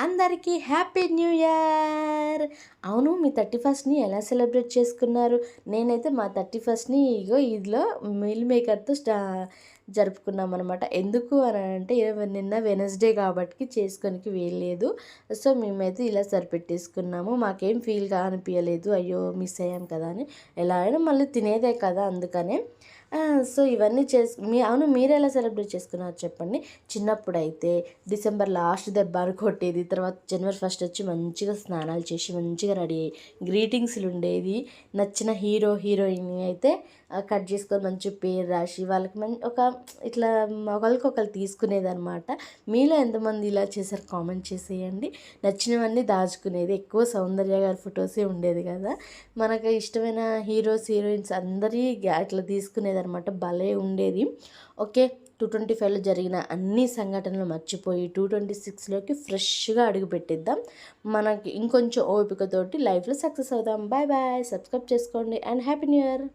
అందరికీ happy new year. అవును, మీ 31ని ఎలా సెలబ్రేట్ చేసుకున్నారు? నేనైతే మా 31ని ఇగో ఇదిలో మీల్ మేకర్తో జరుపుకున్నాం అనమాట. ఎందుకు అని అంటే నిన్న వెనస్డే కాబట్టి చేసుకోనికి వీల్లేదు. సో మేమైతే ఇలా సరిపెట్టేసుకున్నాము. మాకేం ఫీల్గా అనిపించలేదు, అయ్యో మిస్ అయ్యాం కదా అని. ఎలా అయినా మళ్ళీ తినేదే కదా, అందుకనే. సో ఇవన్నీ అవును, మీరు ఎలా సెలబ్రేట్ చేసుకున్నారు చెప్పండి. చిన్నప్పుడైతే డిసెంబర్ లాస్ట్ దెబ్బని కొట్టేది, తర్వాత జనవరి 1 వచ్చి మంచిగా స్నానాలు చేసి మంచిగా రెడీ అయ్యి గ్రీటింగ్స్లు ఉండేది. నచ్చిన హీరో హీరోయిన్ అయితే కట్ చేసుకొని మంచి పేరు రాసి వాళ్ళకి ఒక ఇట్లా ఒకరికొకరు తీసుకునేది అనమాట. మీలో ఎంతమంది ఇలా చేశారు కామెంట్ చేసేయండి. నచ్చినవన్నీ దాచుకునేది, ఎక్కువ సౌందర్య గారి ఫొటోసే ఉండేది కదా. మనకు ఇష్టమైన హీరోస్ హీరోయిన్స్ అందరి అట్లా తీసుకునేది అనమాట. భలే ఉండేది. ఓకే, 225లో జరిగిన అన్ని సంఘటనలు మర్చిపోయి 226లోకి ఫ్రెష్గా అడుగు పెట్టిద్దాం. మనకి ఇంకొంచెం ఓపికతోటి లైఫ్లో సక్సెస్ అవుదాం. Bye bye. సబ్స్క్రైబ్ చేసుకోండి అండ్ హ్యాపీ న్యూ ఇయర్.